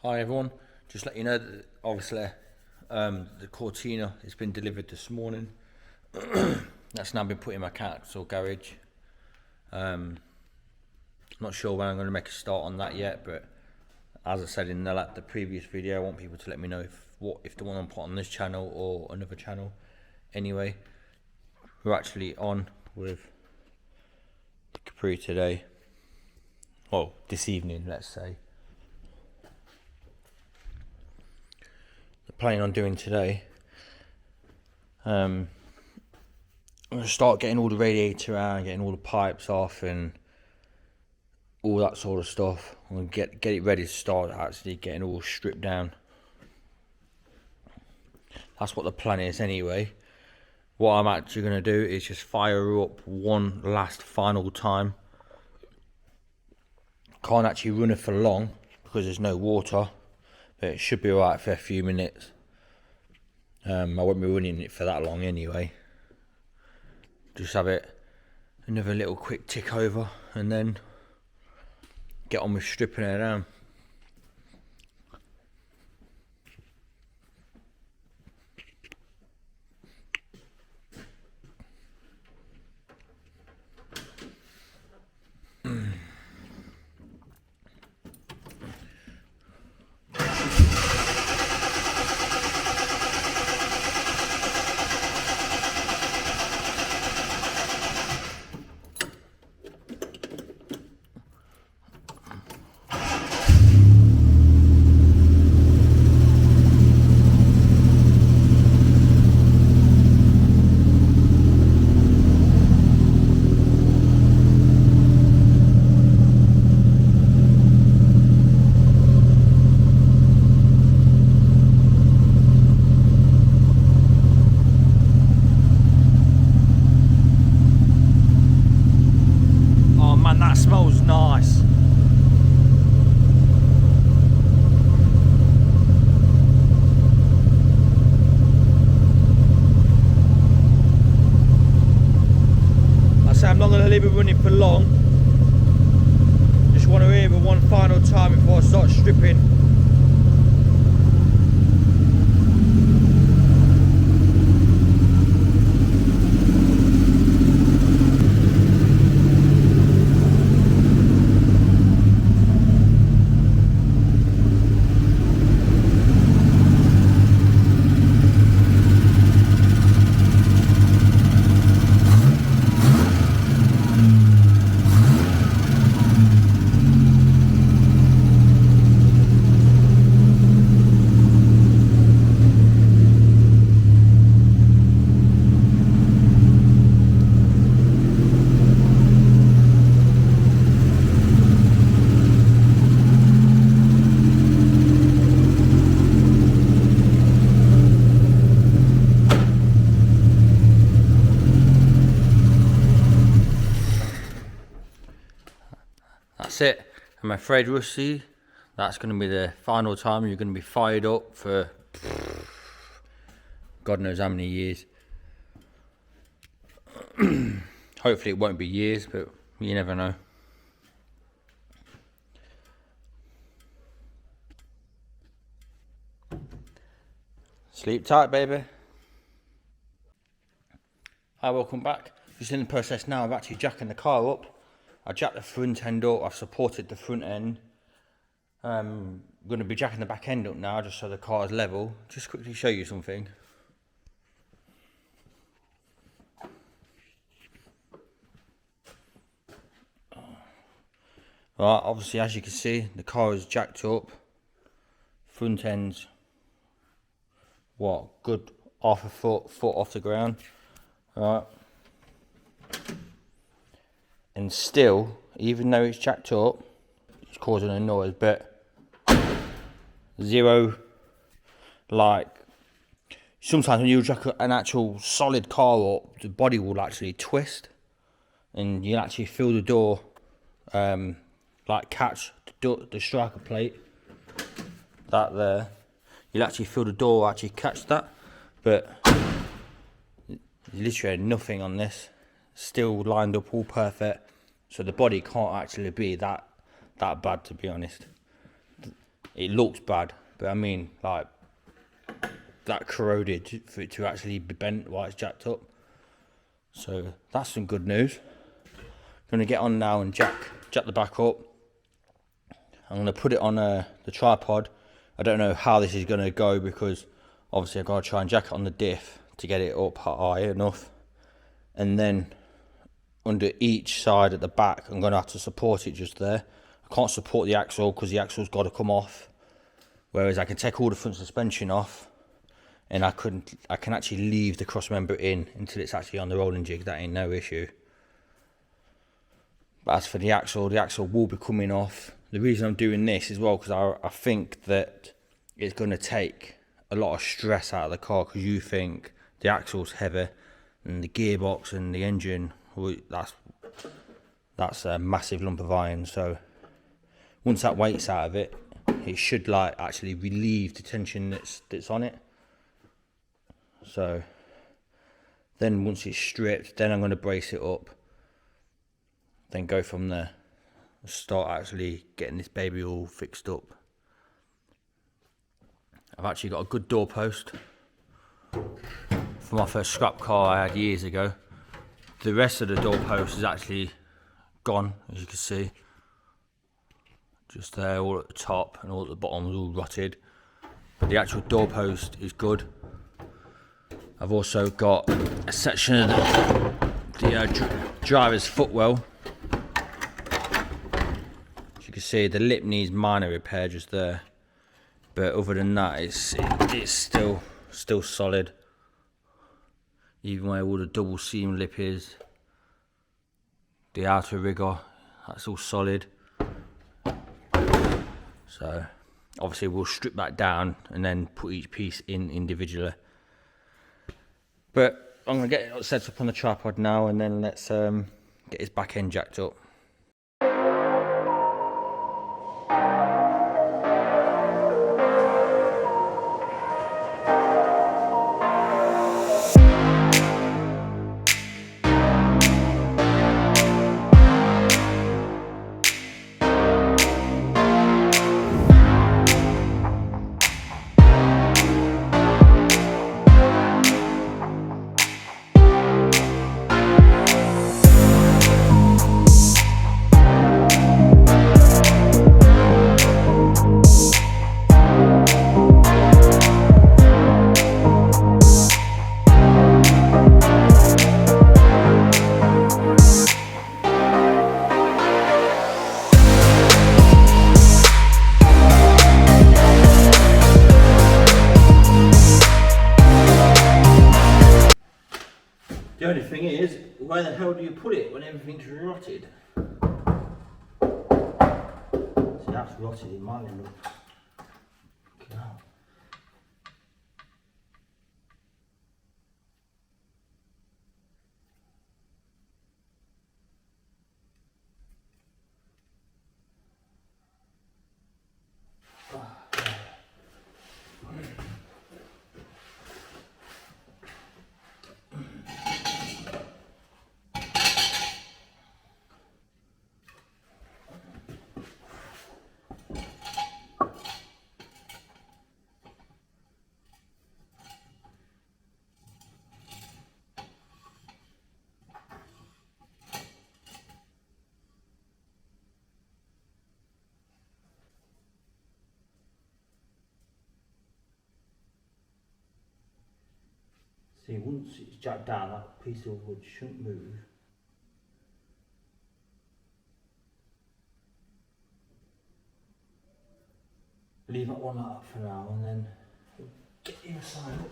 Hi everyone, just let you know that obviously the Cortina has been delivered this morning. That's now been put in my council garage. Not sure when I'm going to make a start on that yet, but as I said in the previous video, I want people to let me know if the one I'm put on this channel or another channel. Anyway, we're actually on with the capri today. Well, this evening, let's say. Planning on doing today. I'm going to start getting all the radiator out, getting all the pipes off and all that sort of stuff. I'm going to get it ready to start actually getting all stripped down. That's what the plan is anyway. What I'm actually going to do is just fire up one last final time. Can't actually run it for long because there's no water, but it should be alright for a few minutes. I won't be running it for that long anyway. Just have it another little quick tick over and then get on with stripping it down. That smells nice. I say I'm not going to leave it running for long. Just want to hear it one final time before I start stripping. That's it. I'm afraid, Rusty, that's going to be the final time you're going to be fired up for God knows how many years. Hopefully it won't be years, but you never know. Sleep tight, baby. Hi, welcome back. Just in the process now of actually jacking the car up. I jacked the front end up, I've supported the front end. I'm going to be jacking the back end up now just so the car is level. Just quickly show you something. Right, obviously as you can see the car is jacked up. Front end's what, good half a foot off the ground. Right. And still, even though it's jacked up, it's causing a noise, but zero, like, sometimes when you jack an actual solid car up, the body will actually twist, and you'll actually feel the door, like catch the striker plate, that there, you'll actually feel the door actually catch that, but literally nothing on this, still lined up all perfect. So the body can't actually be that bad, to be honest. it looks bad, but I mean, like, that corroded for it to actually be bent while it's jacked up. So that's some good news. I'm going to get on now and jack the back up. I'm going to put it on the tripod. I don't know how this is going to go because obviously I've got to try and jack it on the diff to get it up high enough. And then under each side at the back, I'm going to have to support it just there. I can't support the axle because the axle's got to come off. Whereas I can take all the front suspension off and I can actually leave the cross member in until it's actually on the rolling jig. That ain't no issue. But as for the axle will be coming off. The reason I'm doing this as well, because I think that it's going to take a lot of stress out of the car, because you think the axle's heavy and the gearbox and the engine, well, that's a massive lump of iron. So once that weight's out of it, it should like actually relieve the tension that's on it. So then once it's stripped, then I'm going to brace it up, then go from there. Start actually getting this baby all fixed up. I've actually got a good doorpost for my first scrap car I had years ago. The rest of the doorpost is actually gone, as you can see. Just there, all at the top, and all at the bottom is all rotted. But the actual doorpost is good. I've also got a section of the driver's footwell. As you can see, the lip needs minor repair just there. But other than that, it's still solid. Even where all the double seam lip is. The outer rigger, that's all solid. So obviously we'll strip that down and then put each piece in individually. But I'm going to get it set up on the tripod now, and then let's get his back end jacked up. The only thing is, where the hell do you put it when everything's rotted? See, that's rotted in my look. See, once it's jacked down, that piece of wood shouldn't move. Leave that one like that for now, and then we'll get the inside up.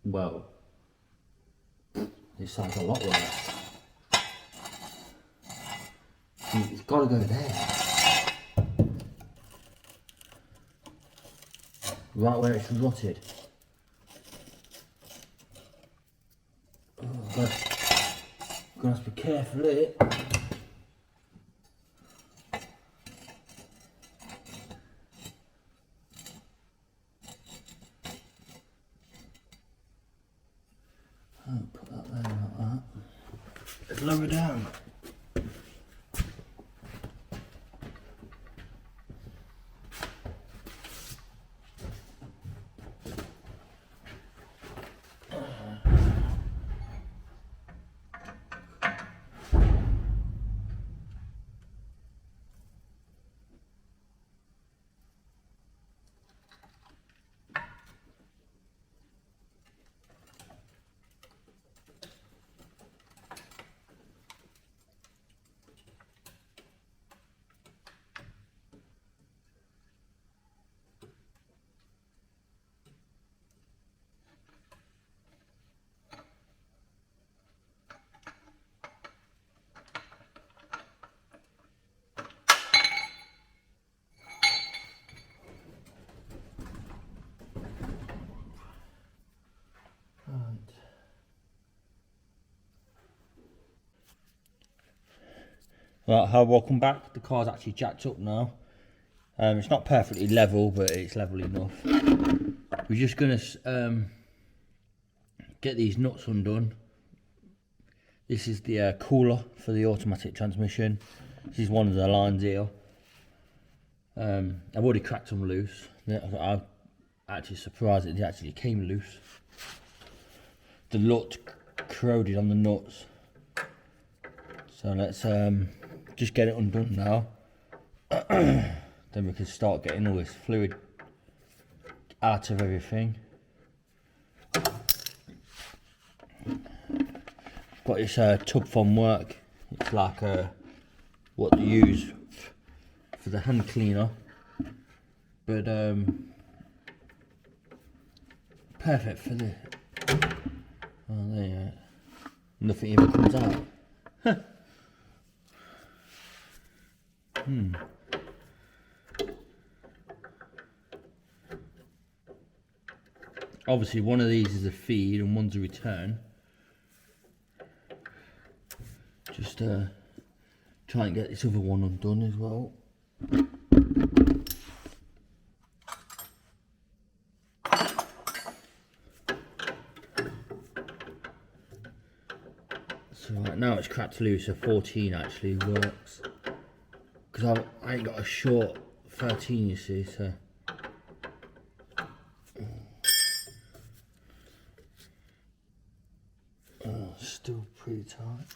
Well, This side's a lot worse. It's got to go there. Right where it's rotted. Oh, gonna have to be careful here. Put that there like that. Let's lower down. Right, hi, welcome back. The car's actually jacked up now. It's not perfectly level, but it's level enough. We're just gonna get these nuts undone. This is the cooler for the automatic transmission. This is one of the lines here. I've already cracked them loose. I'm actually surprised that they actually came loose. The nut corroded on the nuts. So let's just get it undone now. Then we can start getting all this fluid out of everything. Got this tub from work. It's like what they use for the hand cleaner, but perfect for the. Oh, there you go. Nothing even comes out. Obviously one of these is a feed and one's a return. Just try and get this other one undone as well. So right now it's cracked loose, so 14 actually works. Because I ain't got a short 13, you see, so. Still pretty tight.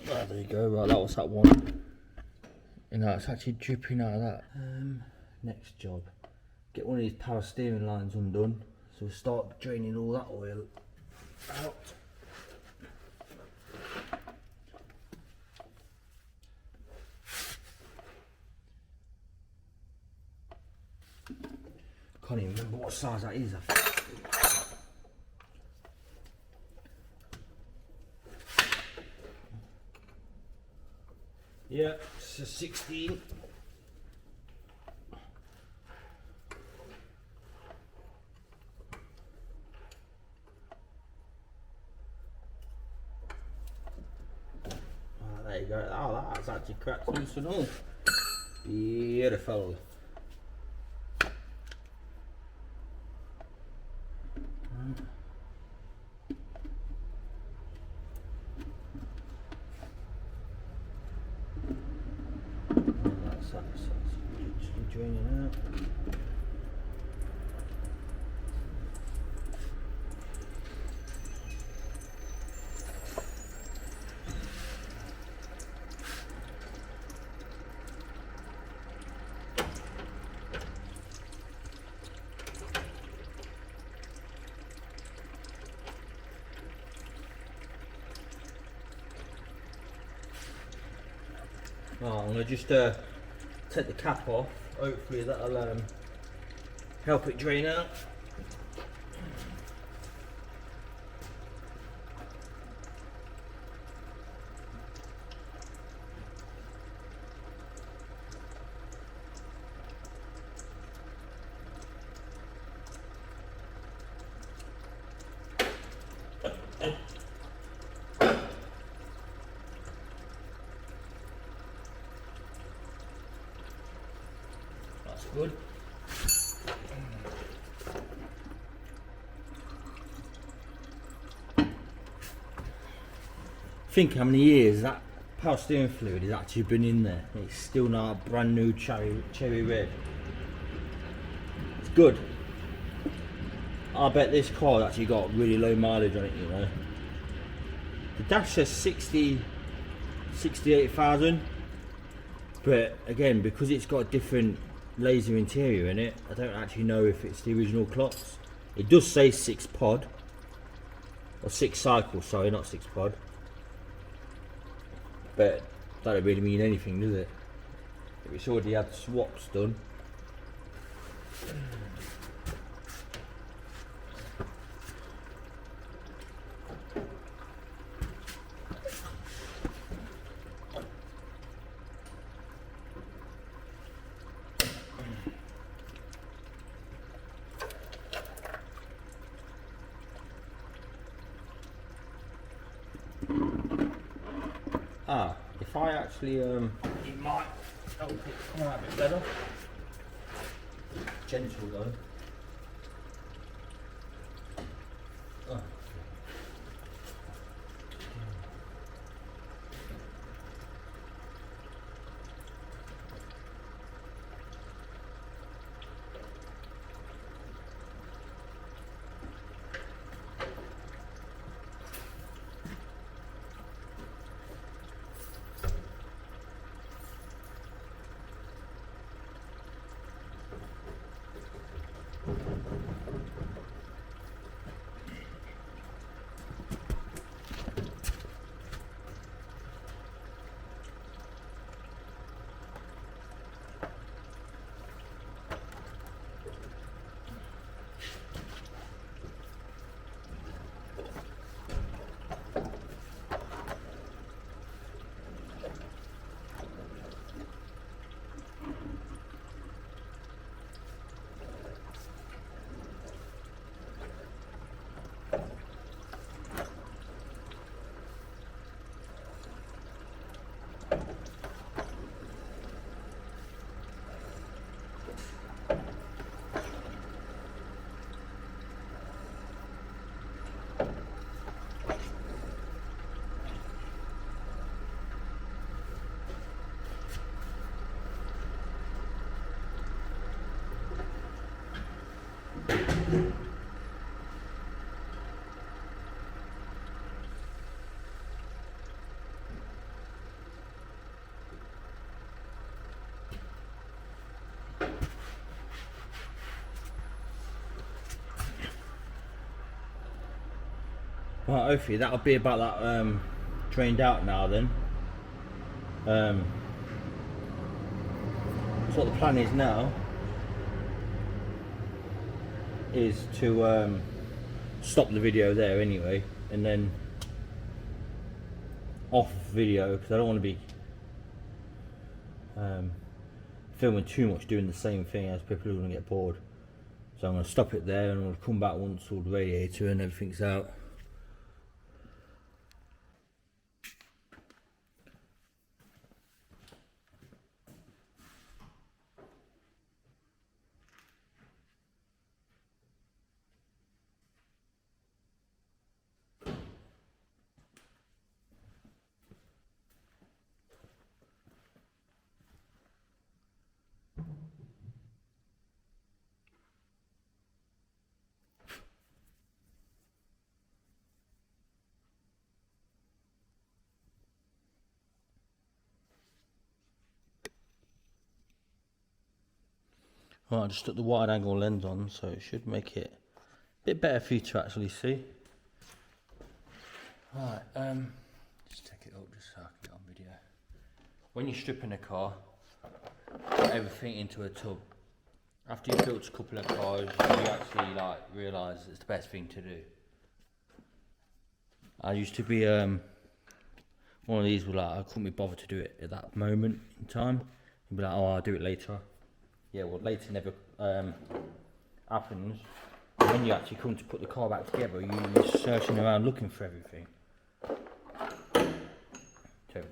Right, there you go. Right, that was that one. You know, it's actually dripping out of that. Next job, get one of these power steering lines undone. So we'll start draining all that oil out. Can't even remember what size that is. Yeah, it's a 16. There you go. Oh, that's actually cracked loose and all. Beautiful. That's draining out. Oh, I'm gonna just take the cap off. Hopefully that'll help it drain out. That's good. Think how many years that power steering fluid has actually been in there. It's still not brand new cherry red. It's good. I bet this car actually got really low mileage on it, you know. The dash says 68,000, but again, because it's got a different laser interior in it, I don't actually know if it's the original clocks. It does say 6 pod, or 6 cycles, sorry, not 6 pod. But that don't really mean anything, does it? If it's already had swaps done. If I actually, it might help it come out a bit better. Gentle though. Oh. Right, hopefully that'll be about that drained out now then. So what the plan is now is to stop the video there anyway, and then off video, because I don't want to be filming too much doing the same thing, as people are going to get bored. So I'm going to stop it there, and I'm going to come back once all the radiator and everything's out. Right, I just took the wide angle lens on, so it should make it a bit better for you to actually see. Right, just take it up just so I can get on video. when you're stripping a car, put everything into a tub. After you've built a couple of cars, you actually like realise it's the best thing to do. I used to be one of these where like I couldn't be bothered to do it at that moment in time. You'd be like, oh, I'll do it later. Yeah, well, later never happens. When you actually come to put the car back together, you're searching around looking for everything. So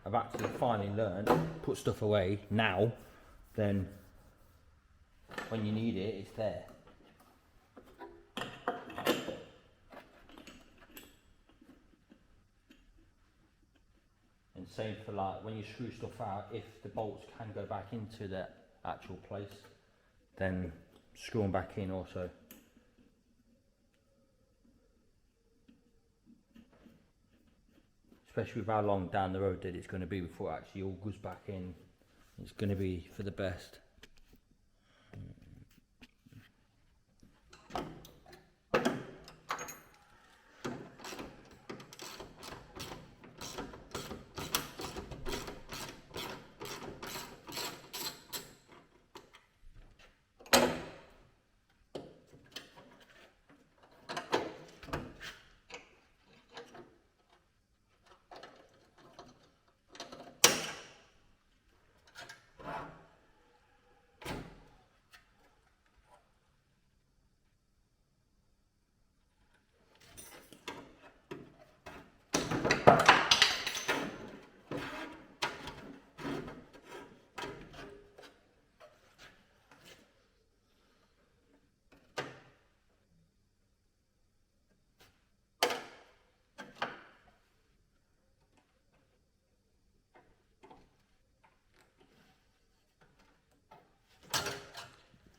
I've actually finally learned put stuff away now. Then when you need it, it's there. And same for like when you screw stuff out, if the bolts can go back into the actual place, then screw them back in also. Especially with how long down the road that it's going to be before it actually all goes back in. It's going to be for the best.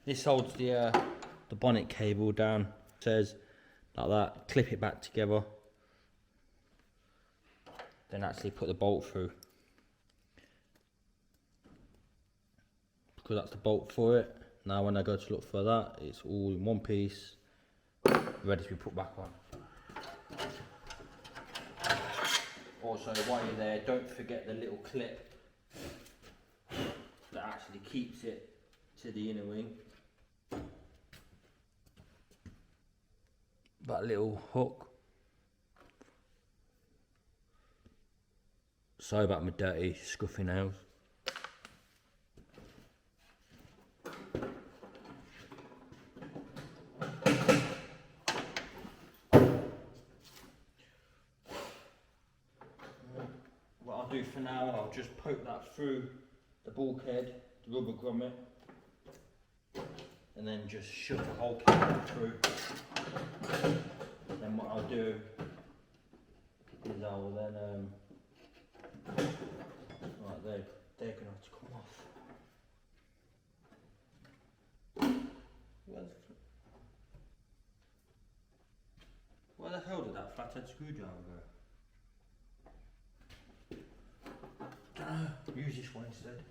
This holds the bonnet cable down. It says like that. Clip it back together. Then actually put the bolt through. Because that's the bolt for it. Now when I go to look for that, it's all in one piece, ready to be put back on. Also, while you're there, don't forget the little clip that actually keeps it to the inner wing. That little hook. Sorry about my dirty, scuffy nails. What I'll do for now, I'll just poke that through the bulkhead, the rubber grommet, and then just shove the whole cable through. Then what I'll do is I will then right, they're gonna have to come off. Where the hell did that flathead screwdriver go? Use this one instead.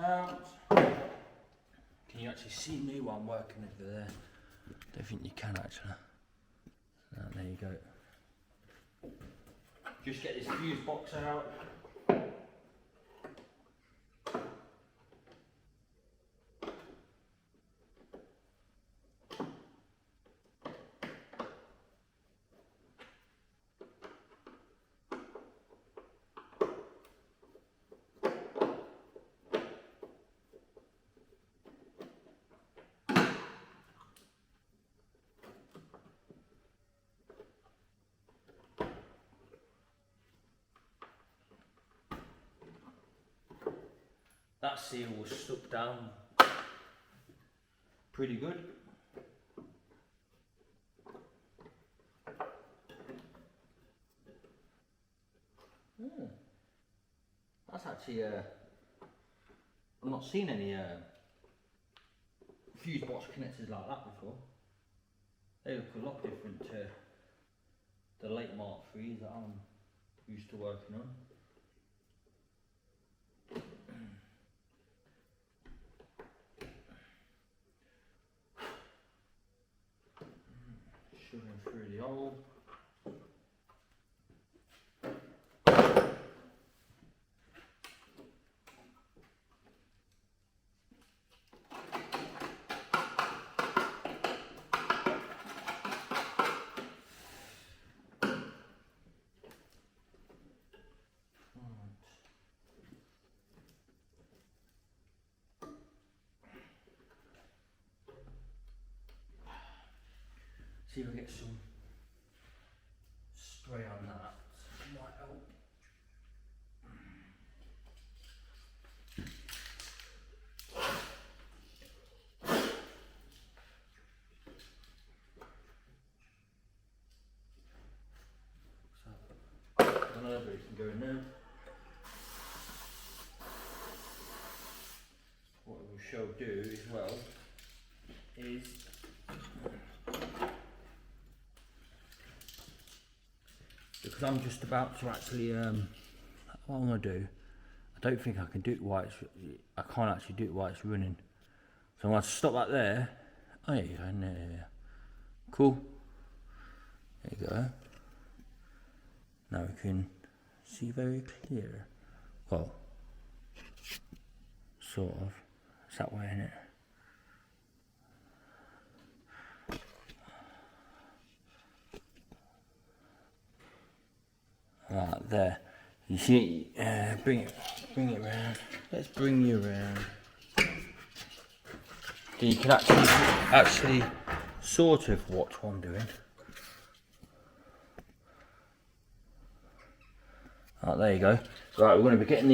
Out. Can you actually see me while I'm working over there? Don't think you can actually. There you go. Just get this fuse box out. that seal was stuck down pretty good. That's actually, I've not seen any fuse box connectors like that before. They look a lot different to the late Mark IIIs that I'm used to working on. Shoving through the hole. See if I get some spray on that. It might help. So, another bit can go in there. What we shall do as well is because I'm just about to actually, what I'm going to do, I don't think I can do it while it's, I can't actually do it while it's running. So I'm going to stop that there. Oh, there you go, there. Cool. There you go. Now we can see very clear. Well, sort of. It's that way, isn't it? Right there. You see, bring it round. Let's bring you around. So you can actually sort of watch what I'm doing. Right, there you go. Right, we're going to be getting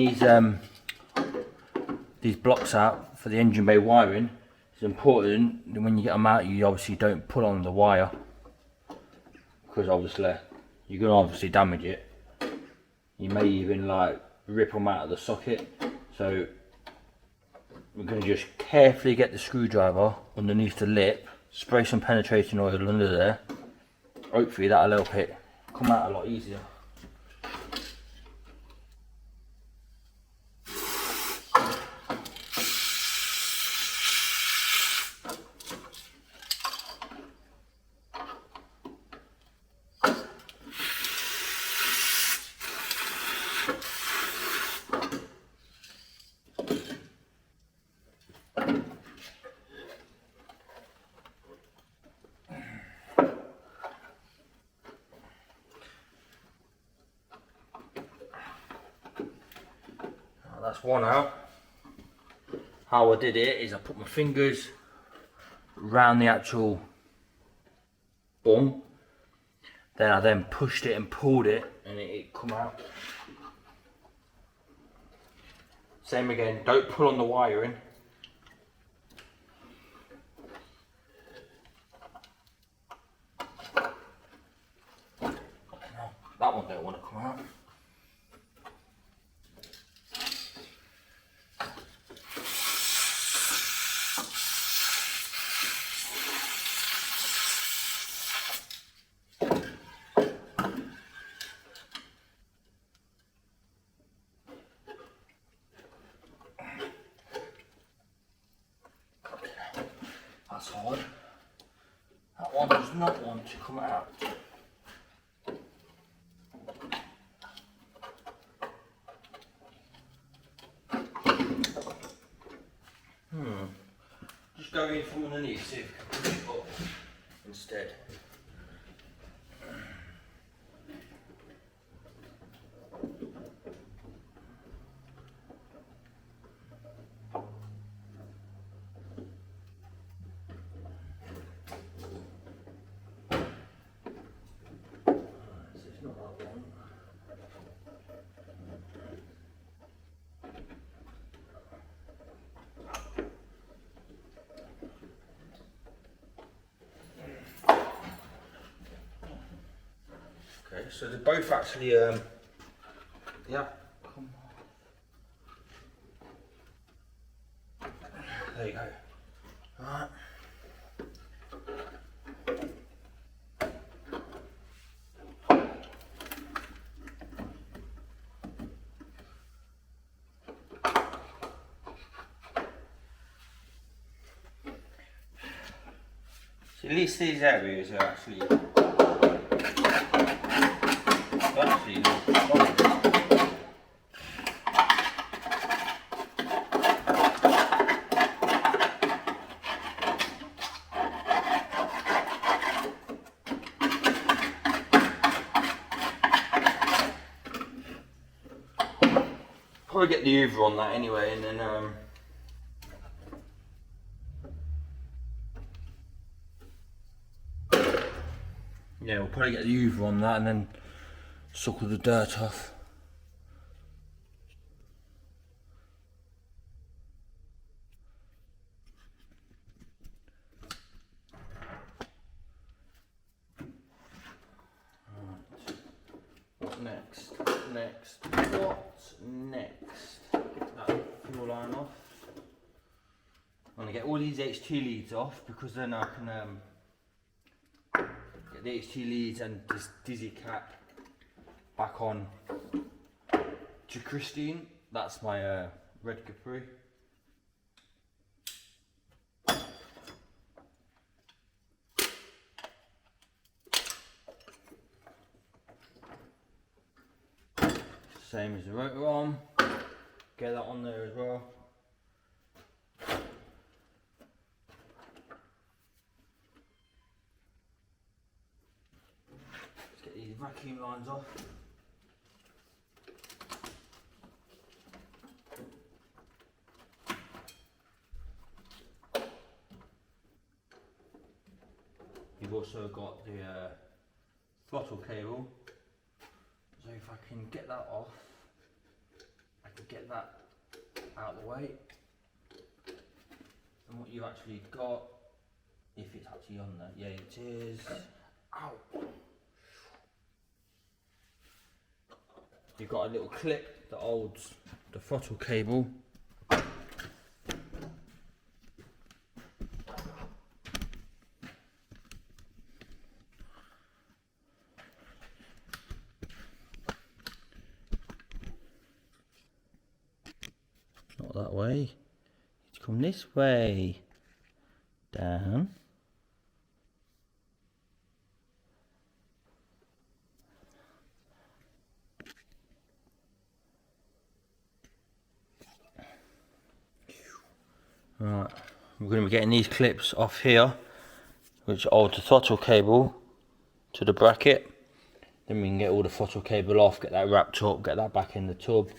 these blocks out for the engine bay wiring. It's important that when you get them out, you obviously don't pull on the wire, because obviously you're going to obviously damage it. You may even like rip them out of the socket. So we're going to just carefully get the screwdriver underneath the lip, spray some penetrating oil under there. Hopefully that'll help it come out a lot easier. That's one out. How I did it is I put my fingers around the actual bung, then I pushed it and pulled it and it come out. Same again, don't pull on the wiring. No, that one don't want to come out. That's hard. That one does not want to come out. Just go in from underneath, see if we can push it up instead. So they're both actually, yeah, come on. There you go. Alright. So at least these areas are actually solid. Probably get the Hoover on that anyway, and then yeah, we'll probably get the Hoover on that and then suck all the dirt off. What next? What next? Get that fuel line off. I'm gonna get all these HT leads off because then I can get the HT leads and this dizzy cap back on to Christine. That's my red capri. Same as the rotor arm. Get that on there as well. Let's get these vacuum lines off. You've also got the throttle cable. So if I can get that off, I can get that out of the way. And what you've actually got, if it's actually on there, yeah it is. Ow! You've got a little clip that holds the throttle cable. Not that way. It's come this way. Down. Right, we're going to be getting these clips off here, which hold the throttle cable to the bracket. Then we can get all the throttle cable off, get that wrapped up, get that back in the tub.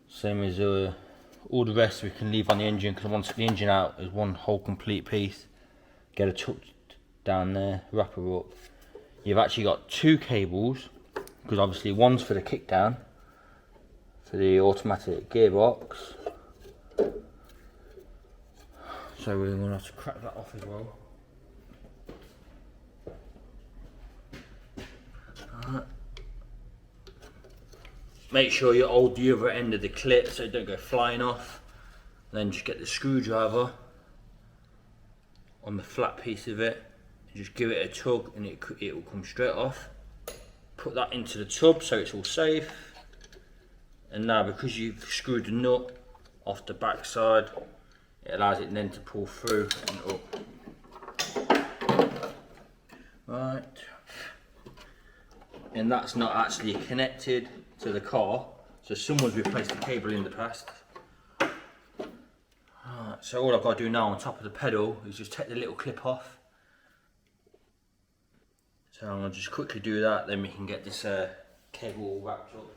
Same as all the rest we can leave on the engine, because I want to take the engine out as one whole complete piece. Get her tucked down there, wrap her up. You've actually got two cables, because obviously one's for the kick down, for the automatic gearbox. So we're going to have to crack that off as well. Make sure you hold the other end of the clip so it don't go flying off. Then just get the screwdriver on the flat piece of it, and just give it a tug and it will come straight off. Put that into the tub so it's all safe. And now because you've screwed the nut off the back side, it allows it then to pull through and up. Right. And that's not actually connected to the car, so someone's replaced the cable in the past. Right, so all I've got to do now on top of the pedal is just take the little clip off. So I'm going to just quickly do that, then we can get this cable all wrapped up.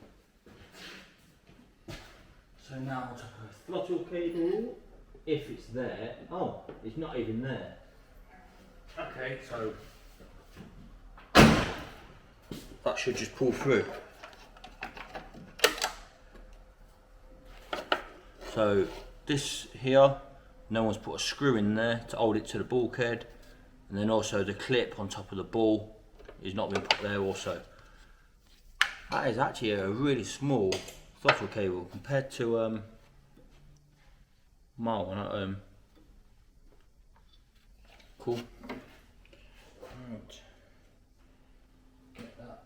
So now on top of the throttle cable, if it's there, oh, it's not even there. Okay, so that should just pull through. So this here, no one's put a screw in there to hold it to the bulkhead, and then also the clip on top of the ball is not being put there also. That is actually a really small throttle cable compared to my one. Cool. Right. Get that.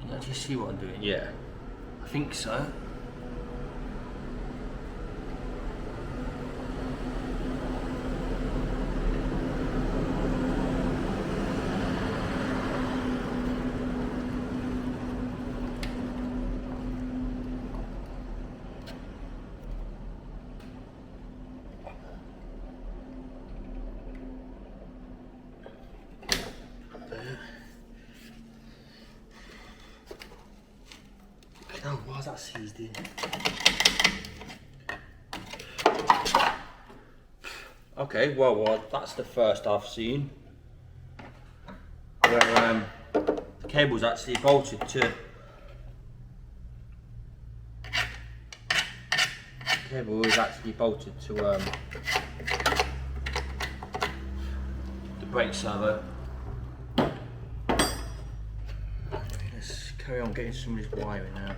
Can you actually see what I'm doing? Yeah, I think so. Oh, why is that seized in? Okay, well, that's the first I've seen where the cable's actually bolted to. The cable is actually bolted to the brake servo. Let's carry on getting some of this wiring now.